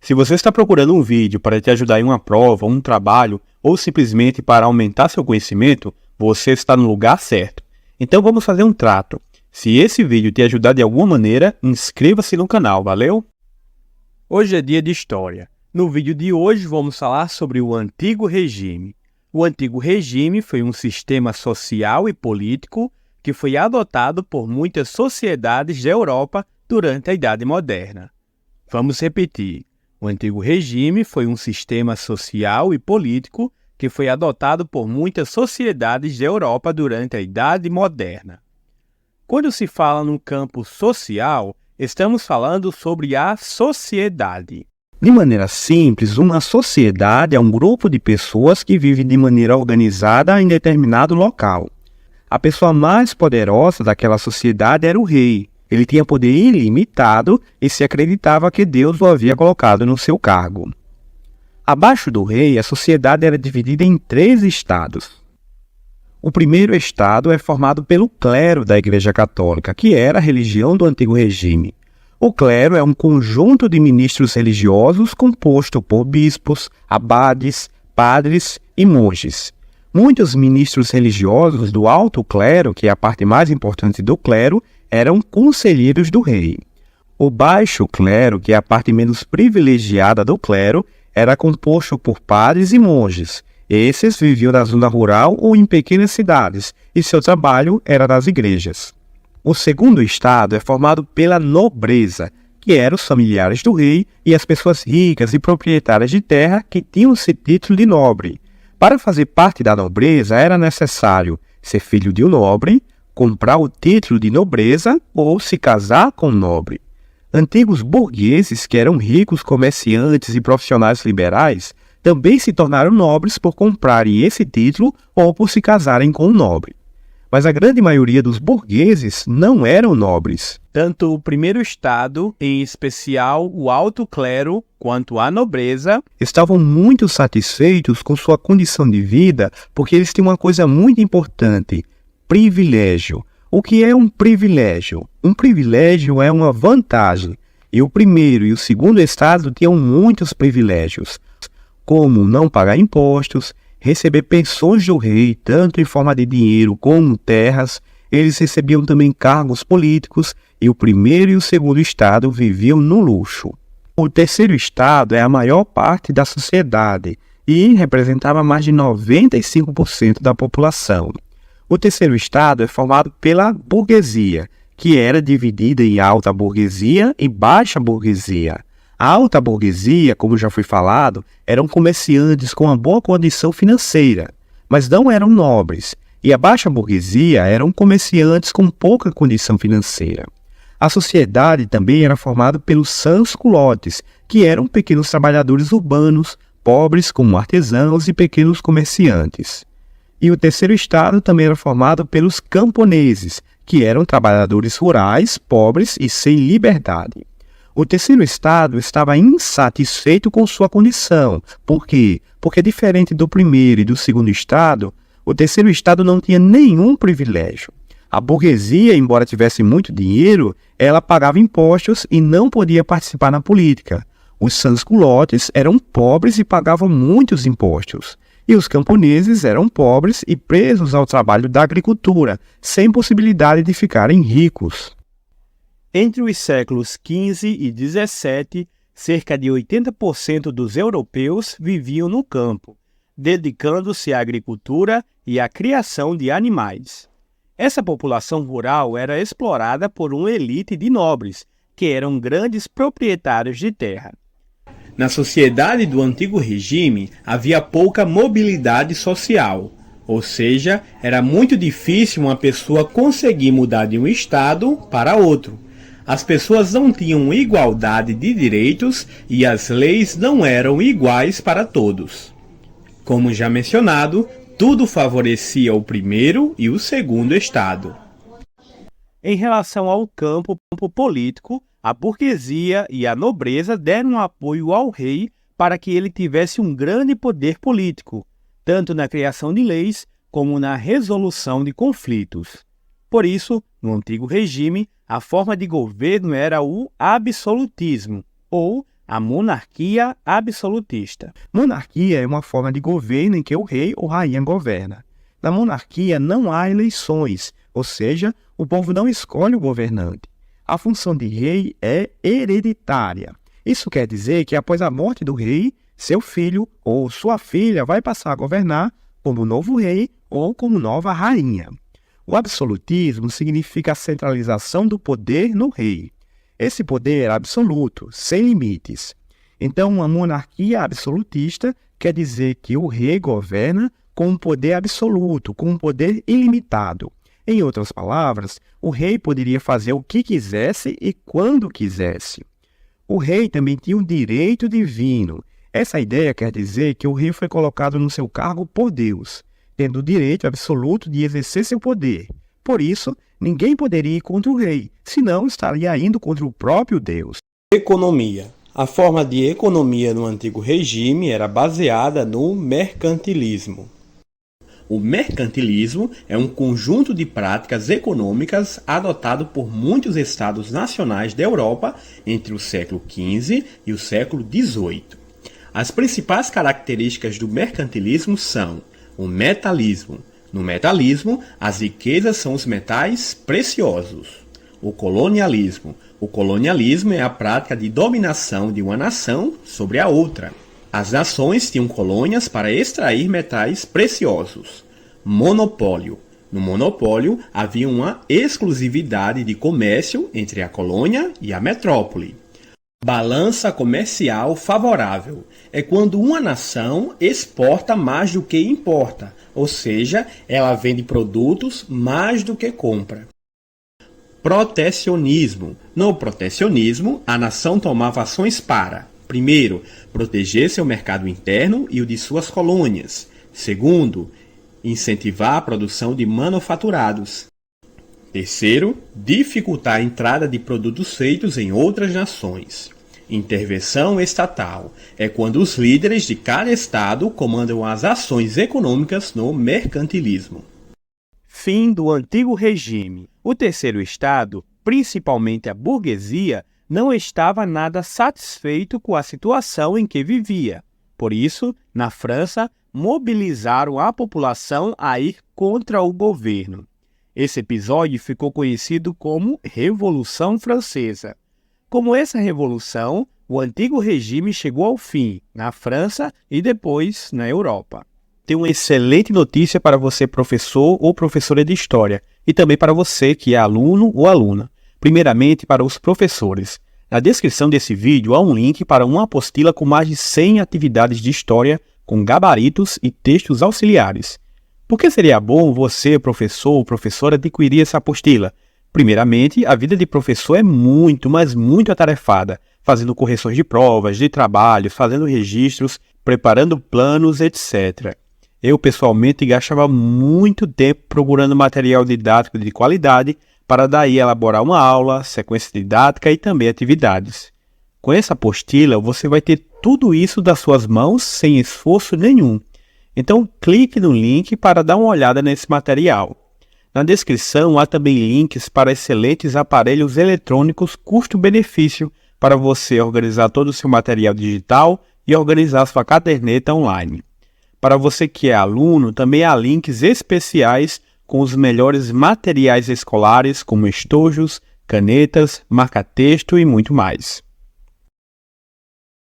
Se você está procurando um vídeo para te ajudar em uma prova, um trabalho ou simplesmente para aumentar seu conhecimento, você está no lugar certo. Então vamos fazer um trato. Se esse vídeo te ajudar de alguma maneira, inscreva-se no canal, valeu? Hoje é dia de história. No vídeo de hoje vamos falar sobre o Antigo Regime. O Antigo Regime foi um sistema social e político que foi adotado por muitas sociedades da Europa durante a Idade Moderna. Vamos repetir. O Antigo Regime foi um sistema social e político que foi adotado por muitas sociedades da Europa durante a Idade Moderna. Quando se fala no campo social, estamos falando sobre a sociedade. De maneira simples, uma sociedade é um grupo de pessoas que vivem de maneira organizada em determinado local. A pessoa mais poderosa daquela sociedade era o rei. Ele tinha poder ilimitado e se acreditava que Deus o havia colocado no seu cargo. Abaixo do rei, a sociedade era dividida em 3 estados. O primeiro estado é formado pelo clero da Igreja Católica, que era a religião do Antigo Regime. O clero é um conjunto de ministros religiosos composto por bispos, abades, padres e monges. Muitos ministros religiosos do alto clero, que é a parte mais importante do clero, eram conselheiros do rei. O baixo clero, que é a parte menos privilegiada do clero, era composto por padres e monges. Esses viviam na zona rural ou em pequenas cidades, e seu trabalho era nas igrejas. O segundo estado é formado pela nobreza, que eram os familiares do rei e as pessoas ricas e proprietárias de terra que tinham esse título de nobre. Para fazer parte da nobreza era necessário ser filho de um nobre, comprar o título de nobreza ou se casar com um nobre. Antigos burgueses, que eram ricos comerciantes e profissionais liberais, também se tornaram nobres por comprarem esse título ou por se casarem com um nobre. Mas a grande maioria dos burgueses não eram nobres. Tanto o primeiro estado, em especial o alto clero, quanto a nobreza, estavam muito satisfeitos com sua condição de vida porque eles tinham uma coisa muito importante: privilégio. O que é um privilégio? Um privilégio é uma vantagem. E o primeiro e o segundo estado tinham muitos privilégios, como não pagar impostos, receber pensões do rei, tanto em forma de dinheiro como terras. Eles recebiam também cargos políticos e o primeiro e o segundo estado viviam no luxo. O terceiro estado é a maior parte da sociedade e representava mais de 95% da população. O terceiro estado é formado pela burguesia, que era dividida em alta burguesia e baixa burguesia. A alta burguesia, como já foi falado, eram comerciantes com uma boa condição financeira, mas não eram nobres, e a baixa burguesia eram comerciantes com pouca condição financeira. A sociedade também era formada pelos sans-culottes, que eram pequenos trabalhadores urbanos, pobres como artesãos e pequenos comerciantes. E o terceiro estado também era formado pelos camponeses, que eram trabalhadores rurais, pobres e sem liberdade. O terceiro estado estava insatisfeito com sua condição. Por quê? Porque, diferente do primeiro e do segundo estado, o terceiro estado não tinha nenhum privilégio. A burguesia, embora tivesse muito dinheiro, ela pagava impostos e não podia participar na política. Os sans-culottes eram pobres e pagavam muitos impostos. E os camponeses eram pobres e presos ao trabalho da agricultura, sem possibilidade de ficarem ricos. Entre os séculos XV e XVII, cerca de 80% dos europeus viviam no campo, dedicando-se à agricultura e à criação de animais. Essa população rural era explorada por uma elite de nobres, que eram grandes proprietários de terra. Na sociedade do Antigo Regime, havia pouca mobilidade social, ou seja, era muito difícil uma pessoa conseguir mudar de um estado para outro. As pessoas não tinham igualdade de direitos e as leis não eram iguais para todos. Como já mencionado, tudo favorecia o primeiro e o segundo estado. Em relação ao campo político, a burguesia e a nobreza deram apoio ao rei para que ele tivesse um grande poder político, tanto na criação de leis como na resolução de conflitos. Por isso, no Antigo Regime, a forma de governo era o absolutismo, ou a monarquia absolutista. Monarquia é uma forma de governo em que o rei ou rainha governa. Na monarquia não há eleições, ou seja, o povo não escolhe o governante. A função de rei é hereditária. Isso quer dizer que após a morte do rei, seu filho ou sua filha vai passar a governar como novo rei ou como nova rainha. O absolutismo significa a centralização do poder no rei. Esse poder é absoluto, sem limites. Então, uma monarquia absolutista quer dizer que o rei governa com um poder absoluto, com um poder ilimitado. Em outras palavras, o rei poderia fazer o que quisesse e quando quisesse. O rei também tinha um direito divino. Essa ideia quer dizer que o rei foi colocado no seu cargo por Deus, tendo o direito absoluto de exercer seu poder. Por isso, ninguém poderia ir contra o rei, senão estaria indo contra o próprio Deus. Economia. A forma de economia no antigo regime era baseada no mercantilismo. O mercantilismo é um conjunto de práticas econômicas adotado por muitos estados nacionais da Europa entre o século XV e o século XVIII. As principais características do mercantilismo são o metalismo. No metalismo, as riquezas são os metais preciosos. O colonialismo. O colonialismo é a prática de dominação de uma nação sobre a outra. As nações tinham colônias para extrair metais preciosos. Monopólio. No monopólio, havia uma exclusividade de comércio entre a colônia e a metrópole. Balança comercial favorável é quando uma nação exporta mais do que importa, ou seja, ela vende produtos mais do que compra. Protecionismo. No protecionismo, a nação tomava ações para, primeiro, proteger seu mercado interno e o de suas colônias. Segundo, incentivar a produção de manufaturados. Terceiro, dificultar a entrada de produtos feitos em outras nações. Intervenção estatal é quando os líderes de cada estado comandam as ações econômicas no mercantilismo. Fim do antigo regime. O terceiro estado, principalmente a burguesia, não estava nada satisfeito com a situação em que vivia. Por isso, na França, mobilizaram a população a ir contra o governo. Esse episódio ficou conhecido como Revolução Francesa. Como essa revolução, o antigo regime chegou ao fim na França e depois na Europa. Tenho uma excelente notícia para você, professor ou professora de História, e também para você que é aluno ou aluna. Primeiramente, para os professores. Na descrição desse vídeo há um link para uma apostila com mais de 100 atividades de História, com gabaritos e textos auxiliares. Por que seria bom você, professor ou professora, adquirir essa apostila? Primeiramente, a vida de professor é muito, mas muito atarefada, fazendo correções de provas, de trabalhos, fazendo registros, preparando planos, etc. Eu, pessoalmente, gastava muito tempo procurando material didático de qualidade para daí elaborar uma aula, sequência didática e também atividades. Com essa apostila, você vai ter tudo isso das suas mãos sem esforço nenhum. Então, clique no link para dar uma olhada nesse material. Na descrição há também links para excelentes aparelhos eletrônicos custo-benefício para você organizar todo o seu material digital e organizar sua caderneta online. Para você que é aluno, também há links especiais com os melhores materiais escolares, como estojos, canetas, marca-texto e muito mais.